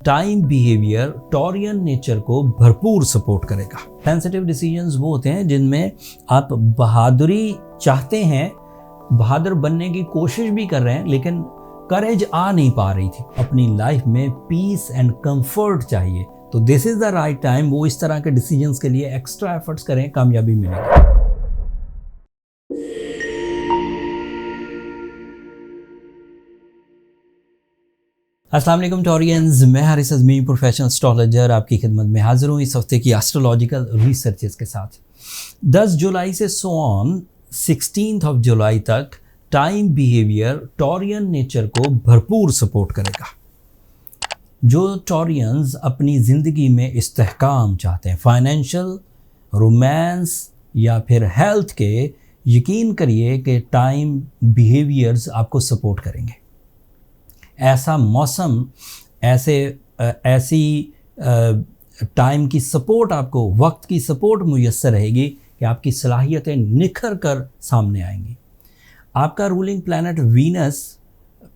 Time behaviour Taurean nature को भरपूर support करेगा। सेंसिटिव डिसीजंस वो होते हैं जिनमें आप बहादुरी चाहते हैं, बहादुर बनने की कोशिश भी कर रहे हैं, लेकिन करेज आ नहीं पा रही थी। अपनी लाइफ में पीस एंड कंफर्ट चाहिए, तो this is the right time. वो इस तरह के डिसीजंस के लिए एक्स्ट्रा एफर्ट्स करें, कामयाबी मिलेगी। अस्सलाम वालेकुम टॉरियंस, मैं हारिस अज़मी प्रोफेशनल एस्ट्रोलॉजर आपकी खिदमत में हाजिर हूँ इस हफ्ते की एस्ट्रोलॉजिकल रिसर्चेस के साथ। 10 जुलाई से सो ऑन 16 जुलाई तक टाइम बिहेवियर टॉरियन नेचर को भरपूर सपोर्ट करेगा। जो टॉरियंस अपनी ज़िंदगी में इस्तेहकाम चाहते हैं, फाइनेंशियल, रोमांस या फिर हेल्थ के, यकीन करिए कि टाइम बिहेवियर्स आपको सपोर्ट करेंगे। ऐसा मौसम, ऐसी टाइम की सपोर्ट आपको, वक्त की सपोर्ट मुयस्सर रहेगी कि आपकी सलाहियतें निखर कर सामने आएंगी। आपका रूलिंग प्लैनेट वीनस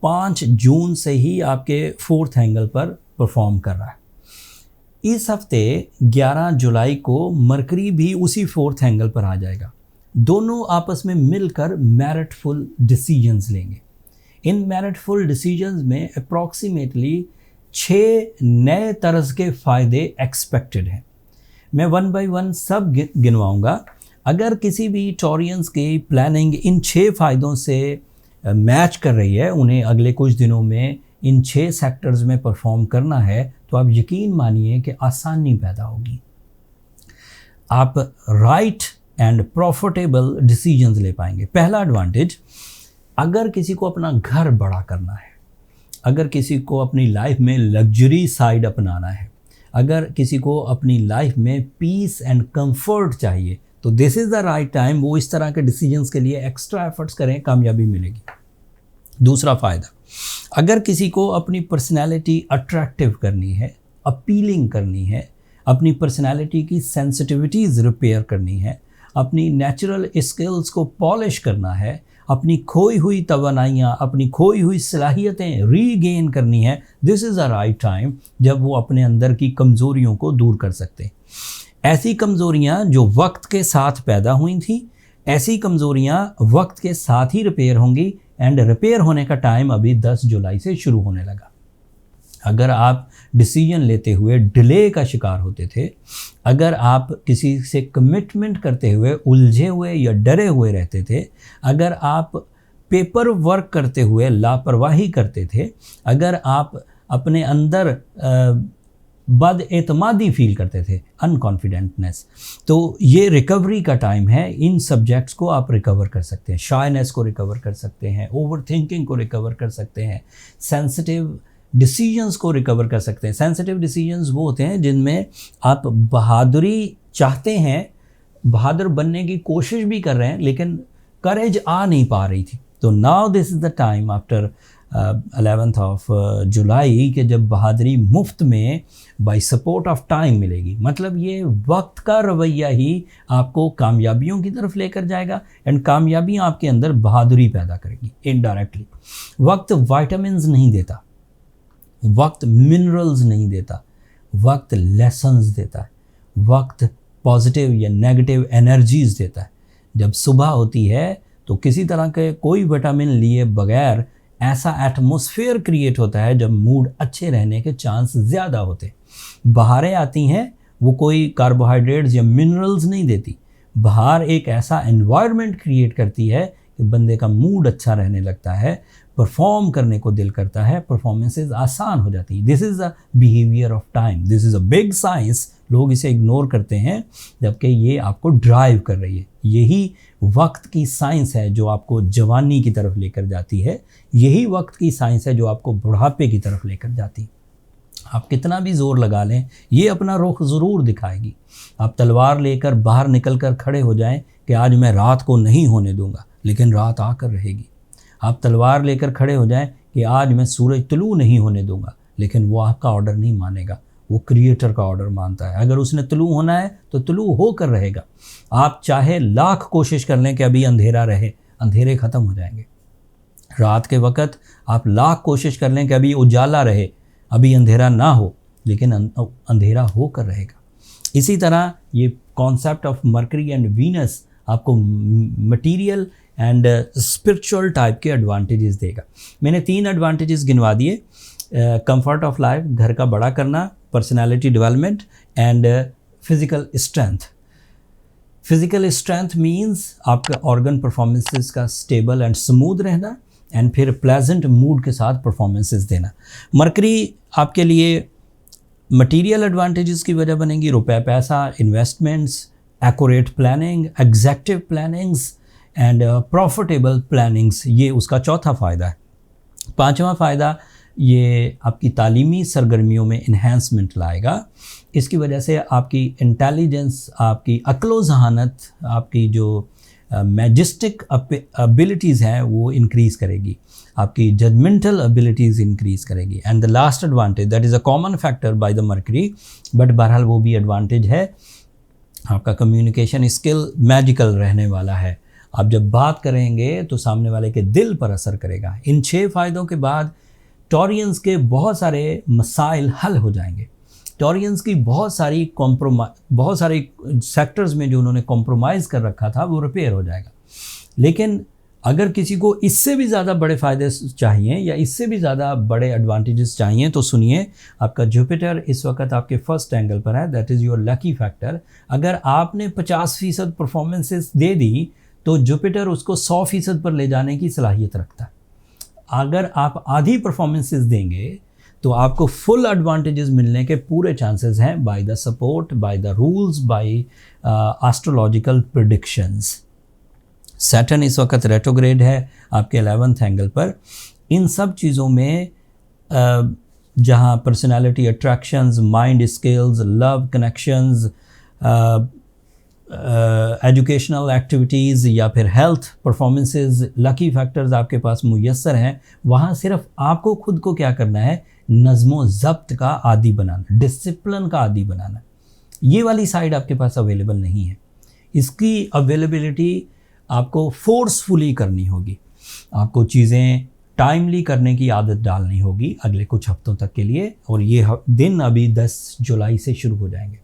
5 जून से ही आपके 4th एंगल पर परफॉर्म कर रहा है। इस हफ्ते 11 जुलाई को मरकरी भी उसी 4th एंगल पर आ जाएगा। दोनों आपस में मिलकर मेरिटफुल डिसीजंस लेंगे। इन मेरिटफुल डिसीजंस में अप्रॉक्सीमेटली 6 नए तर्ज के फ़ायदे एक्सपेक्टेड हैं। मैं 1 बाय 1 सब गिनवाऊंगा। अगर किसी भी टॉरियंस की प्लानिंग इन 6 फ़ायदों से मैच कर रही है, उन्हें अगले कुछ दिनों में इन 6 सेक्टर्स में परफॉर्म करना है, तो आप यकीन मानिए कि आसानी पैदा होगी। आप राइट एंड प्रॉफिटेबल डिसीजंस ले पाएंगे। पहला एडवांटेज, अगर किसी को अपना घर बड़ा करना है, अगर किसी को अपनी लाइफ में लग्जरी साइड अपनाना है, अगर किसी को अपनी लाइफ में पीस एंड कंफर्ट चाहिए, तो this is the right time. वो इस तरह के डिसीजंस के लिए एक्स्ट्रा एफर्ट्स करें, कामयाबी मिलेगी। दूसरा फ़ायदा, अगर किसी को अपनी पर्सनैलिटी अट्रैक्टिव करनी है, अपीलिंग करनी है, अपनी पर्सनैलिटी की सेंसिटिविटीज़ रिपेयर करनी है, अपनी नेचुरल स्किल्स को पॉलिश करना है, अपनी खोई हुई तवानाइयाँ, अपनी खोई हुई सलाहियतें रीगेन करनी है, this is a right time जब वो अपने अंदर की कमज़ोरियों को दूर कर सकते हैं। ऐसी कमज़ोरियाँ जो वक्त के साथ पैदा हुई थी, ऐसी कमज़ोरियाँ वक्त के साथ ही रिपेयर होंगी, एंड रिपेयर होने का टाइम अभी 10 जुलाई से शुरू होने लगा। अगर आप डिसीजन लेते हुए डिले का शिकार होते थे, अगर आप किसी से कमिटमेंट करते हुए उलझे हुए या डरे हुए रहते थे, अगर आप पेपर वर्क करते हुए लापरवाही करते थे, अगर आप अपने अंदर बदएतमादी फील करते थे, अनकॉन्फिडेंटनेस, तो ये रिकवरी का टाइम है। इन सब्जेक्ट्स को आप रिकवर कर सकते हैं। शायनेस को रिकवर कर सकते हैं, ओवर थिंकिंग को रिकवर कर सकते हैं, सेंसिटिव डिसीजंस को रिकवर कर सकते हैं। सेंसिटिव डिसीजंस वो होते हैं जिनमें आप बहादुरी चाहते हैं, बहादुर बनने की कोशिश भी कर रहे हैं, लेकिन करेज आ नहीं पा रही थी। तो now this is the time after 11 जुलाई के जब बहादुरी मुफ्त में बाय सपोर्ट ऑफ टाइम मिलेगी। मतलब ये वक्त का रवैया ही आपको कामयाबियों की तरफ लेकर जाएगा, एंड कामयाबियाँ आपके अंदर बहादुरी पैदा करेगी इनडायरेक्टली। वक्त वाइटामिन्स नहीं देता, वक्त मिनरल्स नहीं देता, वक्त लेसन्स देता है, वक्त पॉजिटिव या नेगेटिव एनर्जीज देता है। जब सुबह होती है तो किसी तरह के कोई विटामिन लिए बगैर ऐसा एटमॉस्फेयर क्रिएट होता है जब मूड अच्छे रहने के चांस ज़्यादा होते। बहारें आती हैं, वो कोई कार्बोहाइड्रेट्स या मिनरल्स नहीं देती। बहार एक ऐसा एनवायरनमेंट क्रिएट करती है कि बंदे का मूड अच्छा रहने लगता है, परफॉर्म करने को दिल करता है, परफॉर्मेंसेस आसान हो जाती है। This is a behaviour of time, this is a big science. लोग इसे इग्नोर करते हैं, जबकि ये आपको ड्राइव कर रही है। यही वक्त की साइंस है जो आपको जवानी की तरफ लेकर जाती है, यही वक्त की साइंस है जो आपको बुढ़ापे की तरफ लेकर जाती है। आप कितना भी ज़ोर लगा लें, ये अपना रुख ज़रूर दिखाएगी। आप तलवार लेकर बाहर निकल कर खड़े हो जाएं कि आज मैं रात को नहीं होने दूंगा, लेकिन रात आकर रहेगी। आप तलवार लेकर खड़े हो जाएं कि आज मैं सूरज तुलू नहीं होने दूंगा, लेकिन वो आपका ऑर्डर नहीं मानेगा, वो क्रिएटर का ऑर्डर मानता है। अगर उसने तुलू होना है तो तुलू होकर रहेगा। आप चाहे लाख कोशिश कर लें कि अभी अंधेरा रहे, अंधेरे ख़त्म हो जाएंगे। रात के वक़्त आप लाख कोशिश कर लें कि अभी उजाला रहे, अभी अंधेरा ना हो लेकिन अंधेरा होकर रहेगा। इसी तरह ये concept of mercury and Venus आपको मटेरियल एंड स्पिरिचुअल टाइप के एडवांटेजेस देगा। मैंने 3 एडवांटेजेस गिनवा दिए, कंफर्ट ऑफ लाइफ, घर का बड़ा करना, personality development and physical strength. Physical strength means आपका ऑर्गन परफॉर्मेंसेस का स्टेबल एंड स्मूथ रहना एंड फिर प्लेजेंट मूड के साथ परफॉर्मेंसेस देना। मरकरी आपके लिए मटेरियल एडवांटेजेस की वजह बनेंगी, रुपए पैसा, investments, accurate planning, executive plannings and profitable plannings, ये उसका चौथा फ़ायदा है। 5वां फ़ायदा ये आपकी तालीमी सरगर्मियों में इन्हेंसमेंट लाएगा। इसकी वजह से आपकी इंटेलिजेंस, आपकी अक्लो ज़हानत, आपकी जो मैजिस्टिक एबिलिटीज़ हैं वो इंक्रीज़ करेगी, आपकी जजमेंटल एबिलिटीज़ इंक्रीज़ करेगी। And the last advantage that is a common factor by the mercury, but बहरहाल वो भी एडवांटेज है, आपका कम्युनिकेशन स्किल मैजिकल रहने वाला है। आप जब बात करेंगे तो सामने वाले के दिल पर असर करेगा। इन 6 फ़ायदों के बाद टॉरियंस के बहुत सारे मसाइल हल हो जाएंगे। टॉरियंस की बहुत सारे सेक्टर्स में जो उन्होंने कॉम्प्रोमाइज़ कर रखा था वो रिपेयर हो जाएगा। लेकिन अगर किसी को इससे भी ज़्यादा बड़े फ़ायदे चाहिए या इससे भी ज़्यादा बड़े एडवांटेजेस चाहिए तो सुनिए, आपका जुपिटर इस वक्त आपके फर्स्ट एंगल पर है, that is your lucky factor. अगर आपने 50% परफॉर्मेंसेस दे दी तो जुपिटर उसको 100% पर ले जाने की सलाहियत रखता है। अगर आप आधी परफॉर्मेंसेस देंगे तो आपको फुल एडवांटेजेस मिलने के पूरे चांसेस हैं by the support, by the rules, by astrological predictions. Saturn इस वक्त रेट्रोग्रेड है आपके 11th एंगल पर। इन सब चीज़ों में जहां personality attractions, mind skills, love connections, educational activities या फिर हेल्थ परफॉर्मेंसेस, लकी फैक्टर्स आपके पास मुयस्सर हैं, वहाँ सिर्फ आपको खुद को क्या करना है, नज़्मो ज़ब्त का आदी बनाना, डिसिप्लिन का आदी बनाना। ये वाली साइड आपके पास अवेलेबल नहीं है। इसकी अवेलेबिलिटी आपको फोर्सफुली करनी होगी, आपको चीज़ें टाइमली करने की आदत डालनी होगी अगले कुछ हफ्तों तक के लिए, और ये दिन अभी 10 जुलाई से शुरू हो जाएंगे।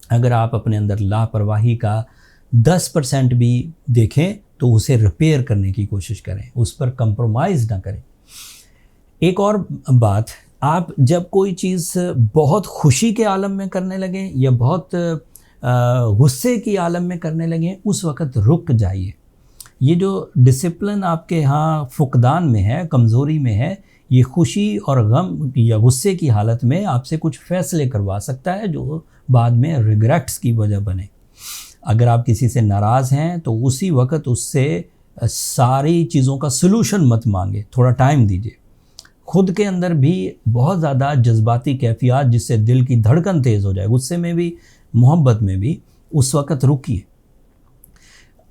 अगर आप अपने अंदर लापरवाही का 10% भी देखें तो उसे रिपेयर करने की कोशिश करें, उस पर कंप्रोमाइज़ ना करें। एक और बात, आप जब कोई चीज़ बहुत खुशी के आलम में करने लगें या बहुत गुस्से की आलम में करने लगें, उस वक़्त रुक जाइए। ये जो डिसिप्लिन आपके यहाँ फुकदान में है, कमज़ोरी में है, ये खुशी और गम या गुस्से की हालत में आपसे कुछ फ़ैसले करवा सकता है जो बाद में रिग्रेट्स की वजह बने। अगर आप किसी से नाराज़ हैं तो उसी वक्त उससे सारी चीज़ों का सलूशन मत मांगे, थोड़ा टाइम दीजिए। खुद के अंदर भी बहुत ज़्यादा जज्बाती कैफियत जिससे दिल की धड़कन तेज़ हो जाए, गुस्से में भी, मोहब्बत में भी, उस वक़्त रुकिए।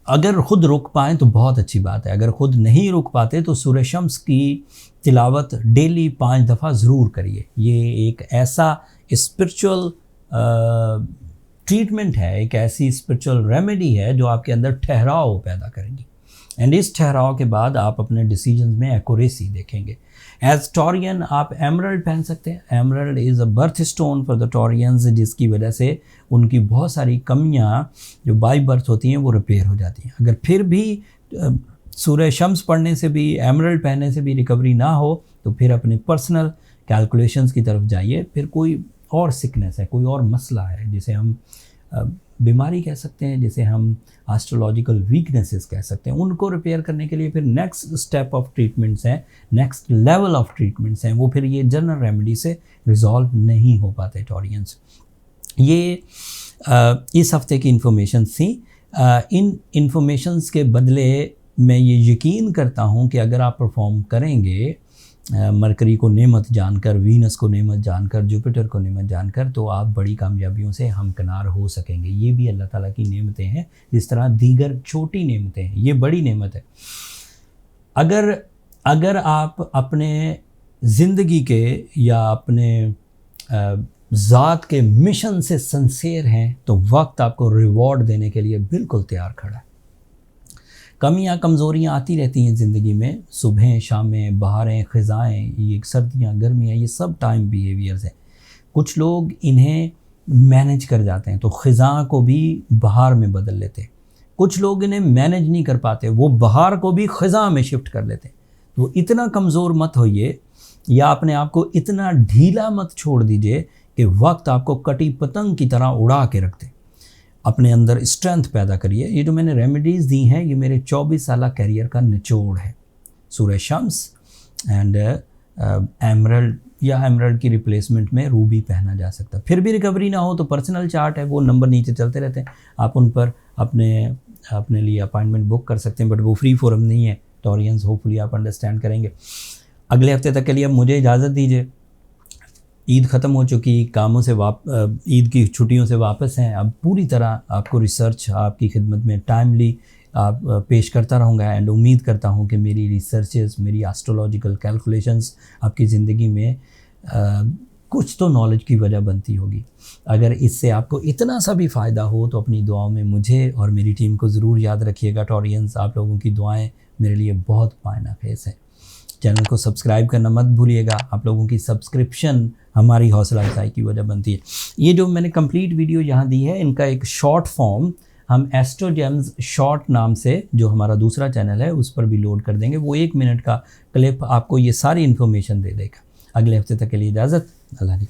अगर खुद रुक पाएँ तो बहुत अच्छी बात है। अगर खुद नहीं रुक पाते तो सूरह शम्स की तिलावत डेली 5 दफ़ा ज़रूर करिए। ये एक ऐसा स्पिरिचुअल ट्रीटमेंट है, एक ऐसी स्पिरिचुअल रेमेडी है जो आपके अंदर ठहराव पैदा करेगी। एंड इस ठहराव के बाद आप अपने डिसीजंस में एक्यूरेसी देखेंगे। एज टॉरियन आप एमरल्ड पहन सकते हैं। Emerald is a birth stone for the Taureans, जिसकी वजह से उनकी बहुत सारी कमियां जो बाई बर्थ होती हैं वो रिपेयर हो जाती हैं। अगर फिर भी सूरह शम्स पढ़ने से भी, एमरल्ड पहनने से भी रिकवरी ना हो तो फिर अपने पर्सनल कैलकुलेशंस की तरफ जाइए। फिर कोई और सिकनेस है, कोई और मसला है जिसे हम बीमारी कह सकते हैं, जिसे हम एस्ट्रोलॉजिकल वीकनेसेस कह सकते हैं, उनको रिपेयर करने के लिए फिर नेक्स्ट स्टेप ऑफ ट्रीटमेंट्स हैं, नेक्स्ट लेवल ऑफ ट्रीटमेंट्स हैं। वो फिर ये जनरल रेमेडी से रिजॉल्व नहीं हो पाते टॉरियंस। ये इस हफ्ते की इन्फॉर्मेशन थी। इन इन्फॉर्मेशंस के बदले मैं ये यकीन करता हूँ कि अगर आप परफॉर्म करेंगे मरकरी को नेमत जानकर, वीनस को नेमत जानकर, जुपिटर को नेमत जानकर, तो आप बड़ी कामयाबियों से हमकिनार हो सकेंगे। ये भी अल्लाह ताला की नेमतें हैं, जिस तरह दीगर छोटी नेमतें हैं, ये बड़ी नेमत है। अगर आप अपने ज़िंदगी के या अपने ज़ात के मिशन से सिंसियर हैं तो वक्त आपको रिवॉर्ड देने के लिए बिल्कुल तैयार खड़ा है। कमियां कमज़ोरियां आती रहती हैं ज़िंदगी में, सुबह शामें, बहारें ख़िज़ाएँ, ये सर्दियाँ गर्मियाँ, ये सब टाइम बिहेवियर्स हैं। कुछ लोग इन्हें मैनेज कर जाते हैं तो ख़िज़ा को भी बहार में बदल लेते हैं। कुछ लोग इन्हें मैनेज नहीं कर पाते, वो बहार को भी ख़िज़ा में शिफ्ट कर लेते हैं। तो इतना कमज़ोर मत होइए या अपने आप को इतना ढीला मत छोड़ दीजिए कि वक्त आपको कटी पतंग की तरह उड़ा के रख दे। अपने अंदर स्ट्रेंथ पैदा करिए। ये जो मैंने रेमेडीज़ दी हैं, ये मेरे 24 साल कैरियर का निचोड़ है। सूरज शम्स एंड एमरल्ड या एमरल्ड की रिप्लेसमेंट में रूबी पहना जा सकता है। फिर भी रिकवरी ना हो तो पर्सनल चार्ट है, वो नंबर नीचे चलते रहते हैं, आप उन पर अपने लिए अपॉइंटमेंट बुक कर सकते हैं, बट वो फ्री फोरम नहीं है। टॉरियंस, होपफुली आप अंडरस्टैंड करेंगे। अगले हफ्ते तक के लिए अब मुझे इजाज़त दीजिए। ईद ख़त्म हो चुकी, कामों से ईद की छुट्टियों से वापस हैं। अब पूरी तरह आपको रिसर्च आपकी खिदमत में टाइमली आप पेश करता रहूँगा एंड उम्मीद करता हूँ कि मेरी रिसर्चेस, मेरी एस्ट्रोलॉजिकल कैलकुलेशंस आपकी ज़िंदगी में कुछ तो नॉलेज की वजह बनती होगी। अगर इससे आपको इतना सा भी फ़ायदा हो तो अपनी दुआओं में मुझे और मेरी टीम को ज़रूर याद रखिएगा। टॉरियंस, आप लोगों की दुआएं मेरे लिए बहुत मायना खेज है। चैनल को सब्सक्राइब करना मत भूलिएगा। आप लोगों की सब्सक्रिप्शन हमारी हौसला अफजाई की वजह बनती है। ये जो मैंने कंप्लीट वीडियो यहाँ दी है, इनका एक शॉर्ट फॉर्म हम एस्ट्रोजेम्स शॉर्ट नाम से, जो हमारा दूसरा चैनल है, उस पर भी लोड कर देंगे। वो 1 मिनट का क्लिप आपको ये सारी इन्फॉर्मेशन दे देगा। अगले हफ्ते तक के लिए इजाज़त। अल्लाह ने